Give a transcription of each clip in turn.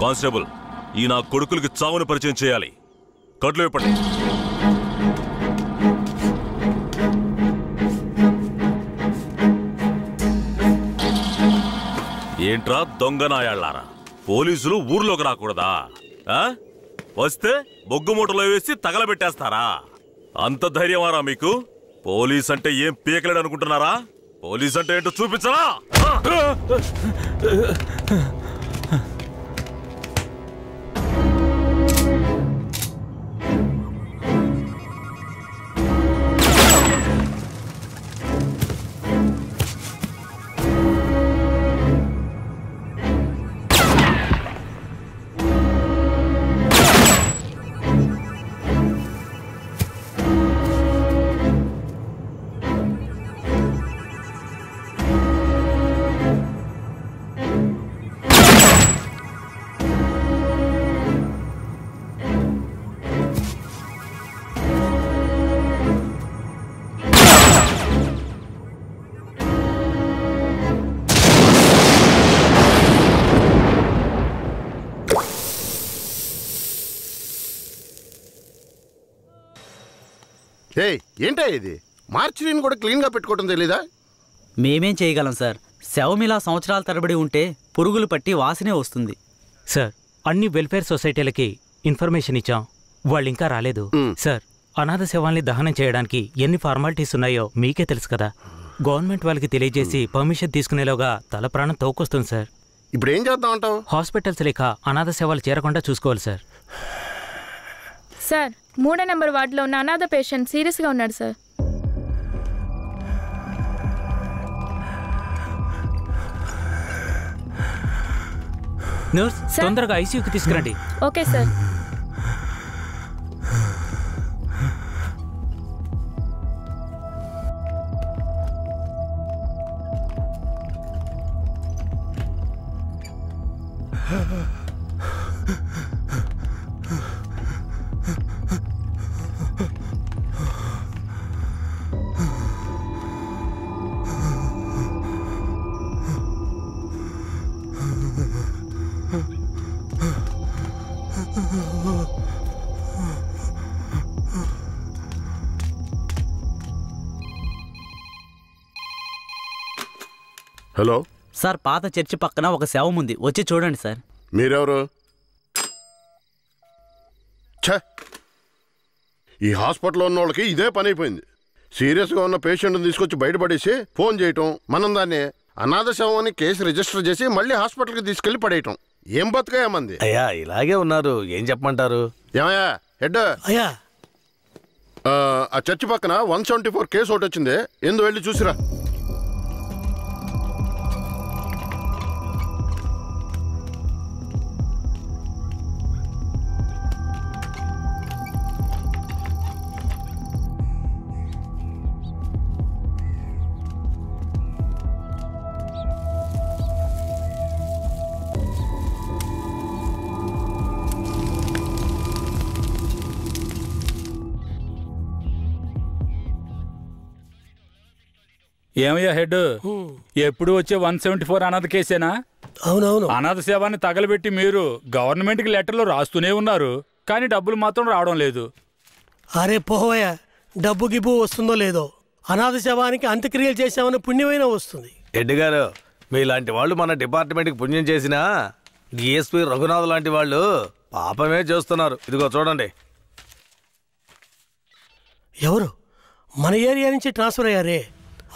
Constable, ఈ నా కొడుకులకి చావును పరిచయం చేయాలి. కట్లు ఇప్పండి. ఏంట్రా దొంగ నాయాళ్ళారా, పోలీసులు ఊర్లోకి రాకూడదా? వస్తే బొగ్గు మూటలో వేసి తగలబెట్టేస్తారా? అంత ధైర్యమారా మీకు? పోలీస్ అంటే ఏం పీకలేడు అనుకుంటున్నారా? పోలీస్ అంటే ఏంటో చూపించరా? ఏంటా ఇది? మార్చిని కూడా క్లీన్ గా పెట్టుకోవడం తెలీదా? మేమేం చేయగలం సార్? శవమిలా సంవత్సరాల తరబడి ఉంటే పురుగులు పట్టి వాసనే వస్తుంది సార్. అన్ని వెల్ఫేర్ సొసైటీలకి ఇన్ఫర్మేషన్ ఇచ్చాం, వాళ్ళు ఇంకా రాలేదు సార్. అనాథ శవాల్ని దహనం చేయడానికి ఎన్ని ఫార్మాలిటీస్ ఉన్నాయో మీకే తెలుసు కదా. గవర్నమెంట్ వాళ్ళకి తెలియజేసి పర్మిషన్ తీసుకునేలోగా తల ప్రాణం తోకొస్తుంది సార్. ఇప్పుడు ఏం చేద్దాం అంటావు? హాస్పిటల్స్ లేక అనాథ శవాలు చేరకుండా చూసుకోవాలి సార్. సార్, 3వ నెంబర్ వార్డులో ఉన్న అనాథ పేషెంట్ సీరియస్గా ఉన్నాడు సార్. నర్స్, తొందరగా ఐసీయూకి తీసుకురండి. Okay sir. హలో సార్, పాత చర్చి పక్కన ఒక శవం ఉంది, వచ్చి చూడండి సార్. మీరెవరు? ఈ హాస్పిటల్లో ఉన్న వాళ్ళకి ఇదే పని అయిపోయింది. సీరియస్గా ఉన్న పేషెంట్ని తీసుకొచ్చి బయటపడేసి ఫోన్ చేయటం, మనం దాన్ని అనాథ శవం అని కేసు రిజిస్టర్ చేసి మళ్ళీ హాస్పిటల్కి తీసుకెళ్లి పడేయటం. ఏం బతుకయ్యామంది? అయ్యా ఇలాగే ఉన్నారు, ఏం చెప్పమంటారు? ఏమయ్యా హెడ్? అయ్యా ఆ చర్చి పక్కన 174 కేసు ఒకటి వచ్చింది, ఎందు వెళ్ళి చూసిరా. ఏమయ్యా హెడ్, ఎప్పుడు వచ్చే 174 అనాథ కేసేనా? అవునవును. అనాథ సేవాన్ని తగలబెట్టి మీరు గవర్నమెంట్కి లెటర్లు రాస్తూనే ఉన్నారు, కానీ డబ్బులు మాత్రం రావడం లేదు. అరే పోవయ్యా, డబ్బు గిబ్బు వస్తుందో లేదో, అనాథ శవానికి అంత్యక్రియలు చేసామని పుణ్యమైనా వస్తుంది. హెడ్ గారు, మీలాంటి వాళ్ళు మన డిపార్ట్మెంట్కి పుణ్యం చేసినా డిఎస్పీ రఘునాథ్ లాంటి వాళ్ళు పాపమే చేస్తున్నారు. ఇదిగో చూడండి. ఎవరు? మన ఏరియా నుంచి ట్రాన్స్ఫర్ అయ్యారే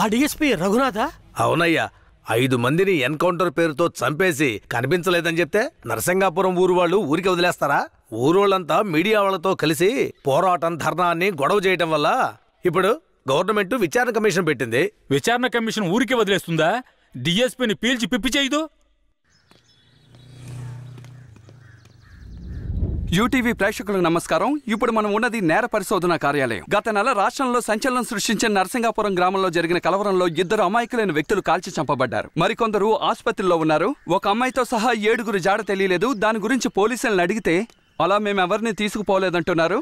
ఆ డిఎస్పీ రఘునాథా? అవునయ్యా, 5 మందిని ఎన్కౌంటర్ పేరుతో చంపేసి కనిపించలేదని చెప్తే నరసింగాపురం ఊరు వాళ్ళు ఊరికి వదిలేస్తారా? ఊరోళ్ళంతా మీడియా వాళ్ళతో కలిసి పోరాటం, ధర్నాన్ని గొడవ చేయటం వల్ల ఇప్పుడు గవర్నమెంట్ విచారణ కమిషన్ పెట్టింది. విచారణ కమిషన్ ఊరికి వదిలేస్తుందా? డిఎస్పీని పీల్చి పిప్పి చేయదు. యూటీవీ ప్రేక్షకులకు నమస్కారం. ఇప్పుడు మనం ఉన్నది నేర పరిశోధన కార్యాలయం. గత నెల రాష్ట్రంలో సంచలనం సృష్టించిన నరసింగాపురం గ్రామంలో జరిగిన కలవరంలో 2 అమాయకులైన వ్యక్తులు కాల్చి చంపబడ్డారు. మరికొందరు ఆసుపత్రిలో ఉన్నారు. ఒక అమ్మాయితో సహా 7 జాడ తెలియలేదు. దాని గురించి పోలీసులను అడిగితే అలా మేమెవరిని తీసుకుపోలేదంటున్నారు.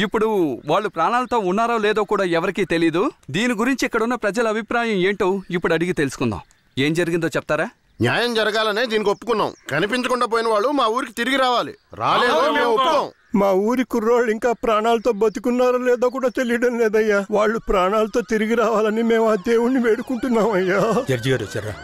ఇప్పుడు వాళ్ళు ప్రాణాలతో ఉన్నారో లేదో కూడా ఎవరికీ తెలీదు. దీని గురించి ఇక్కడున్న ప్రజల అభిప్రాయం ఏంటో ఇప్పుడు అడిగి తెలుసుకుందాం. ఏం జరిగిందో చెప్తారా? న్యాయం జరగాలనే దీనికి ఒప్పుకున్నాం. కనిపించకుండా పోయిన వాళ్ళు మా ఊరికి తిరిగి రావాలి. రాలేదో మేము ఒప్పుకోం. మా ఊరి కుర్రోళ్ళు ఇంకా ప్రాణాలతో బతుకున్నారో లేదో కూడా తెలియడం లేదయ్యా. వాళ్ళు ప్రాణాలతో తిరిగి రావాలని మేము ఆ దేవుణ్ణి వేడుకుంటున్నాం అయ్యా. జడ్జి గారు వచ్చారా?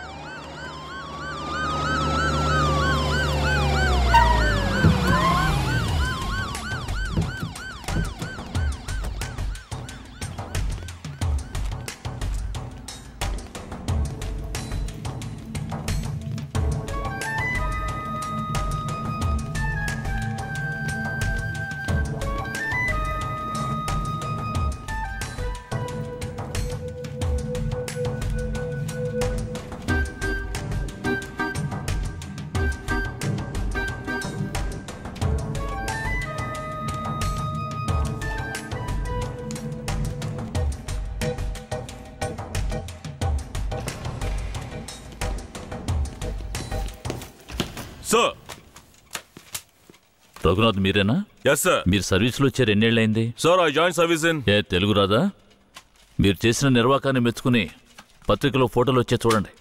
సార్, రఘునాథ్ మీరేనా? Yes sir. మీరు సర్వీస్లో వచ్చారు ఎన్నేళ్ళైంది? Sir, I join service in. ఏ తెలుగు రాదా? మీరు చేసిన నిర్వాకాన్ని మెచ్చుకుని పత్రికలో ఫోటోలు వచ్చే చూడండి.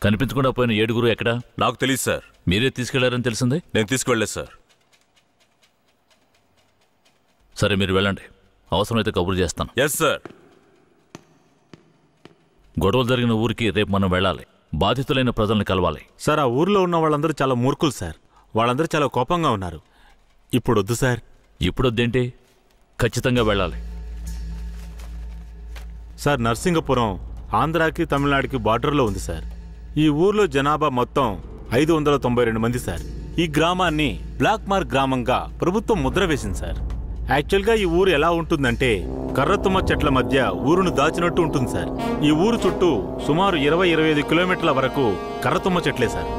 కనిపించకుండా పోయిన 7 ఎక్కడా? నాకు తెలియదు సార్. మీరే తీసుకెళ్లారని తెలిసింది? నేను తీసుకువెళ్ళలేదు సార్. సరే, మీరు వెళ్ళండి. అవసరమైతే కబురు చేస్తాను. Yes sir. గొడవలు జరిగిన ఊరికి రేపు మనం వెళ్ళాలి. బాధితులైన ప్రజల్ని కలవాలి. సార్, ఆ ఊర్లో ఉన్న వాళ్ళందరూ చాలా మూర్ఖులు సార్. వాళ్ళందరూ చాలా కోపంగా ఉన్నారు. ఇప్పుడు వద్దు సార్. ఇప్పుడు వద్దేంటి? ఖచ్చితంగా వెళ్ళాలి. సార్, నర్సింగపురం ఆంధ్రాకి తమిళనాడుకి బార్డర్లో ఉంది సార్. ఈ ఊర్లో జనాభా మొత్తం 592 మంది సార్. ఈ గ్రామాన్ని బ్లాక్ మార్క్ గ్రామంగా ప్రభుత్వం ముద్ర వేసింది సార్. యాక్చువల్గా ఈ ఊరు ఎలా ఉంటుందంటే కర్రతుమ్మ చెట్ల మధ్య ఊరును దాచినట్టు ఉంటుంది సార్. ఈ ఊరు చుట్టూ సుమారు 20-25 కిలోమీటర్ల వరకు కర్రతుమ్మ చెట్లే సార్.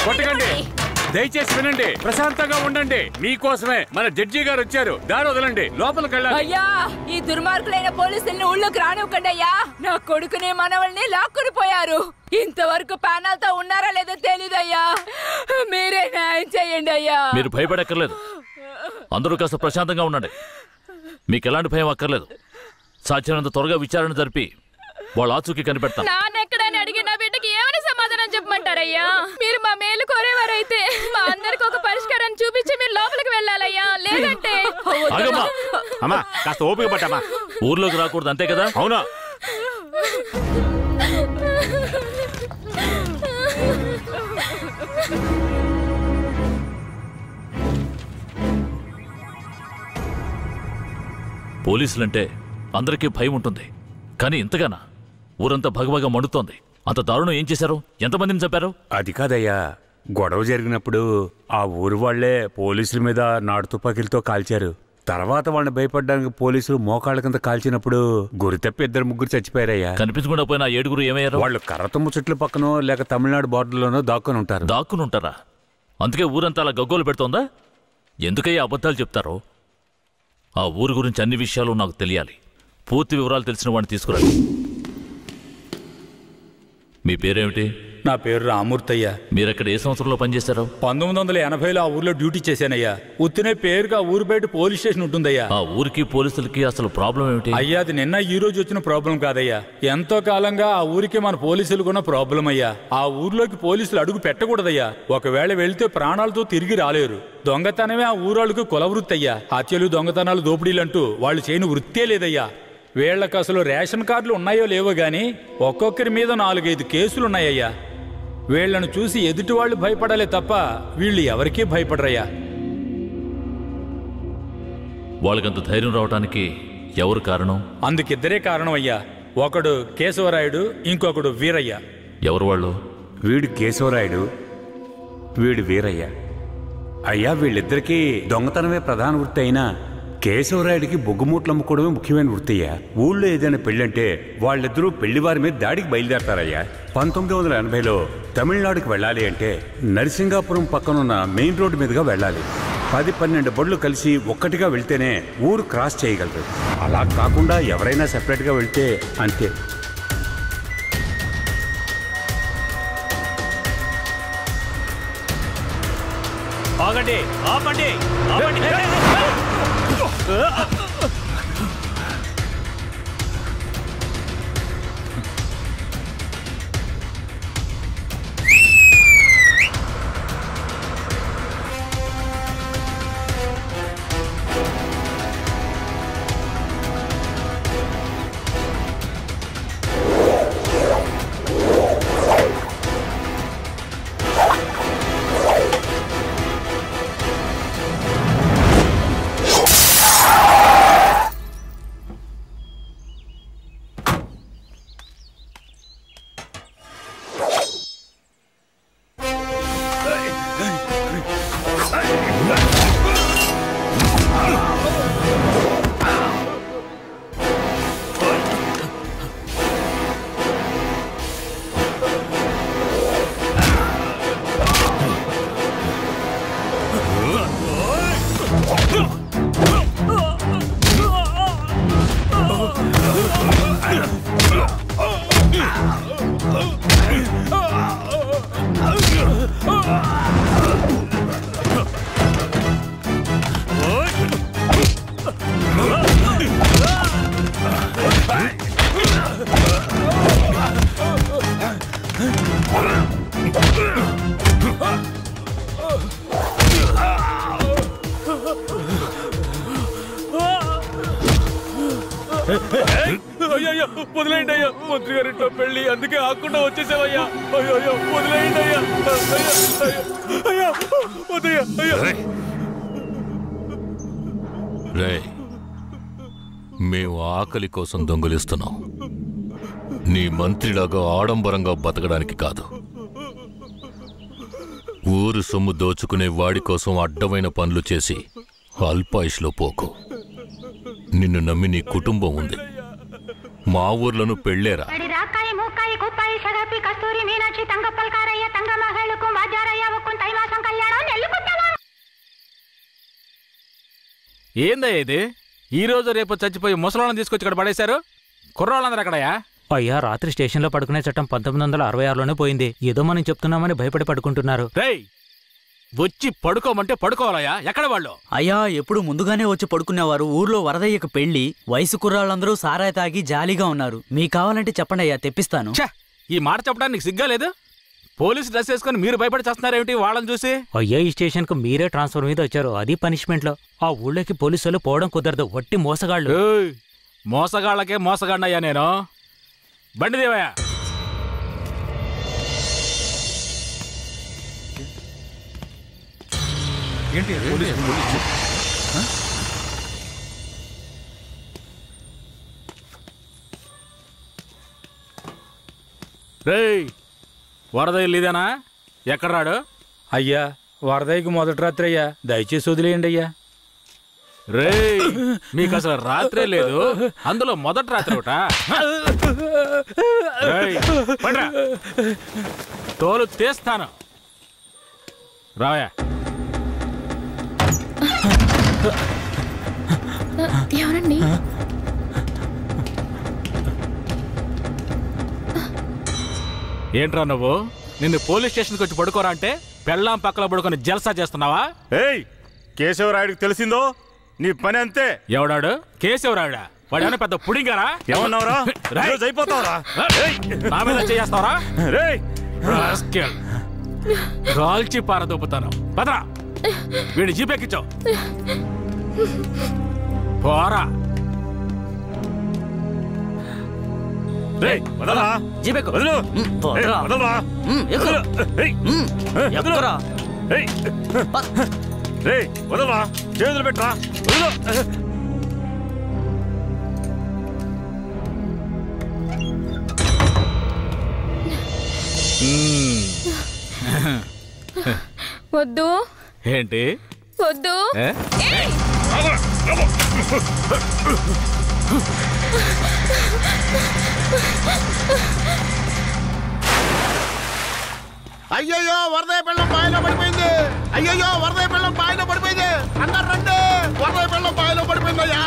కొట్టకండి, దయచేసి వినండి, ప్రశాంతంగా ఉండండి. మీకోసమే మన జడ్జి గారు వచ్చారు. దారి వదలండి, లోపలికి వెళ్ళండి. అయ్యా, ఈ దుర్మార్గులైన పోలీసుల్ని ఊళ్ళోకి రానివ్వకండి అయ్యా. నా కొడుకుని మనవల్ని లాక్కుని పోయారు. ఇంతవరకు ప్యానల్తో ఉన్నారా లేదో తెలీదయ్యా. మీరే న్యాయం చేయండి అయ్యా. మీరు భయపడక్కర్లేదు. అందరూ కాస్త ప్రశాంతంగా ఉండండి. మీకు ఎలాంటి భయం అక్కర్లేదు. సాధ్యమైనంత త్వరగా విచారణ జరిపి వాళ్ళ ఆచూకీ కనిపెడతాను. నాన్నెక్కడని అడిగి నా బిడ్డకి ఏమని సమాధానం చెప్పమంటారయ్యా? మీరు మా మేలు కోరేవారైతే మా అందరికి ఒక పరిష్కారం చూపించి మీరు లోపలికి వెళ్ళాలయ్యా. లేదంటే అమ్మా, కాస్త ఓపిక పట్టమ్మా. ఊర్లోకి రాకూడదు, అంతే కదా? అవునా? పోలీసులంటే అందరికీ భయం ఉంటుంది, కానీ ఇంతగానా? ఊరంతా భగభగ మండుతోంది. అంత దారుణం ఏం చేశారు? ఎంతమందిని చంపారు? అది కాదయ్యా, గొడవ జరిగినప్పుడు ఆ ఊరు వాళ్లే పోలీసుల మీద నాటు తుపాకీలతో కాల్చారు. తర్వాత వాళ్ళని భయపడడానికి పోలీసులు మోకాళ్ళ కింద కాల్చినప్పుడు గురి తప్పి 2-3 చచ్చిపోయారయ్యా. కనిపించకుండా పోయిన 7 ఏమయ్యారు? వాళ్ళు కర్రతుమ్మ చెట్ల పక్కనో లేక తమిళనాడు బార్డర్లోనో దాక్కుని ఉంటారు. దాక్కుని ఉంటారా? అందుకే ఊరంతా అలా గగ్గోలు పెడుతోందా? ఎందుకయ్యా అబద్ధాలు చెప్తారో? ఆ ఊరు గురించి అన్ని విషయాలు నాకు తెలియాలి. పూర్తి వివరాలు తెలిసిన వాడిని తీసుకురండి. మీ పేరేమిటి? నా పేరు రామూర్తయ్య. మీరక్కడ ఏ సంవత్సరంలో పనిచేశారు? 1980లో ఆ ఊర్లో డ్యూటీ చేశానయ్యా. ఉత్తినే పేరుగా ఊరు బయట పోలీస్ స్టేషన్ ఉంటుందయ్యా. ఆ ఊరికి పోలీసులకి అసలు ప్రాబ్లం ఏమిటి? అయ్యా, అది నిన్న ఈ రోజు వచ్చిన ప్రాబ్లం కాదయ్యా. ఎంతో కాలంగా ఆ ఊరికి మన పోలీసులు కూడా ప్రాబ్లం అయ్యా. ఆ ఊర్లోకి పోలీసులు అడుగు పెట్టకూడదయ్యా. ఒకవేళ వెళ్తే ప్రాణాలతో తిరిగి రాలేరు. దొంగతనమే ఆ ఊరాళ్ళకు కులవృత్తి అయ్యా. హత్యలు, దొంగతనాలు, దోపిడీలంటూ వాళ్ళు చేయని వృత్తే లేదయ్యా. వీళ్లకు అసలు రేషన్ కార్డులు ఉన్నాయో లేవో గాని ఒక్కొక్కరి మీద 4-5 కేసులున్నాయ్యా. వీళ్లను చూసి ఎదుటి వాళ్ళు భయపడాలే తప్ప వీళ్ళు ఎవరికీ భయపడరయ్యా. వాళ్ళకంత ధైర్యం రావడానికి ఎవరు కారణం? అందుకిద్దరే కారణం అయ్యా. ఒకడు కేశవరాయుడు, ఇంకొకడు వీరయ్య. ఎవరు వాళ్ళు? వీడు కేశవరాయుడు, వీడు వీరయ్య. అయ్యా, వీళ్ళిద్దరికీ దొంగతనమే ప్రధాన వృత్తి అయినా కేశవరాయుడికి బొగ్గుమూట్లు అమ్ముకోవడమే ముఖ్యమైన వృత్తి అయ్యా. ఊళ్ళో ఏదైనా పెళ్ళంటే వాళ్ళిద్దరూ పెళ్లివారి మీద దాడికి బయలుదేరతారయ్యా. 1980లో తమిళనాడుకి వెళ్ళాలి అంటే నరసింగాపురం పక్కనున్న మెయిన్ రోడ్డు మీదుగా వెళ్ళాలి. 10-12 బళ్ళు కలిసి ఒక్కటిగా వెళ్తేనే ఊరు క్రాస్ చేయగలరు. అలా కాకుండా ఎవరైనా సెపరేట్గా వెళ్తే అంతే. ఆగండి, ఆపండి, ఆపండి. అయ్యో వదిలేయండి అయ్యా, మంత్రి గారింట్లో పెళ్లి, అందుకే ఆకుండా వచ్చేసావయ్యా. అయ్యో వదిలేయండి అయ్యా, అయ్యా వదయ్యా. అయ్యా రే, మేము ఆకలి కోసం దొంగలిస్తున్నాం, నీ మంత్రిలాగా ఆడంబరంగా బతకడానికి కాదు. ఊరు సొమ్ము దోచుకునే వాడి కోసం అడ్డమైన పనులు చేసి అల్పాయుష్లో పోకు. నిన్ను నమ్మి నీ కుటుంబం ఉంది. మా ఊర్లను పెళ్ళేరా. ఏందయ్యా ఇది? ఈ రోజు రేపు చచ్చిపోయి ముసలాళ్ళని తీసుకొచ్చి ఇక్కడ పడేశారు. కుర్రాళ్ళందరూ అక్కడయా? అయ్యా, రాత్రి స్టేషన్లో పడుకునే చట్టం 1966లోనే పోయింది. ఏదో మనం చెప్తున్నామని భయపడి పడుకుంటున్నారు. రేయ్, వచ్చి పడుకోమంటే పడుకోవాలయ్యా. ఎక్కడ వాళ్ళు? అయ్యా, ఎప్పుడు ముందుగానే వచ్చి పడుకునేవారు. ఊర్లో వరదయ్యకు పెళ్లి, వయసు కుర్రాళ్ళందరూ సారాయి తాగి జాలీగా ఉన్నారు. మీకు కావాలంటే చెప్పండి అయ్యా, తెప్పిస్తాను. ఈ మాట చెప్పడానికి సిగ్గా లేదు? పోలీసు డ్రెస్ వేసుకుని మీరు భయపడి చేస్తున్నారేమిటి వాళ్ళని చూసి? అయ్యా, ఈ స్టేషన్ కు మీరే ట్రాన్స్ఫర్ మీద వచ్చారు, అది పనిష్మెంట్ లో. ఆ ఊళ్ళోకి పోలీసులు పోవడం కుదరదు, వట్టి మోసగాళ్ళు. మోసగాళ్ళకే మోసగాడినయ్యా నేను. బండి దేవయ్యా. రేయ్, వరదయ్య లేదేనా? ఎక్కడ రాడు? అయ్యా, వరదయ్యకు మొదటి రాత్రి అయ్యా, దయచేసి వదిలేయండి అయ్యా. రేయ్, మీకు అసలు రాత్రే లేదు, అందులో మొదటి రాత్రి ఒకట. తోలు తీస్తాను, రావయా. ఎవరండి? ఏంట్రా నువ్వు? నిన్ను పోలీస్ స్టేషన్కి వచ్చి పడుకోరా అంటే పెళ్ళాం పక్కలో పడుకొని జల్సా చేస్తున్నావా? ఏయ్, కేశవరాయుడికి తెలిసిందో నీ పని అంతే. ఎవడాడు? కేశవరాయుడా? వాడేమైనా పెద్ద పుడింగారా? ఏమన్నావురా? అయిపోతావురా? నా మీద చేస్తావరా? కాల్చి పారదొప్పుతాను. పదరా, వీడిని జీపెక్కించావు. పోరా. వదలరా, చేతులు పెట్టరా. వద్దు. ఏంటి వద్దు. అయ్యయ్యో వరదయ్య పిల్లం బాయిలో పడిపోయింది. అయ్యయ్యో వరదయ్య పిల్లం బాయిలో పడిపోయింది. అందరు రండి, వరదయ్య పిల్లం బాయిలో పడిపోయిందయ్యా.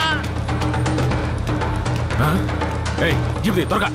త్వరగా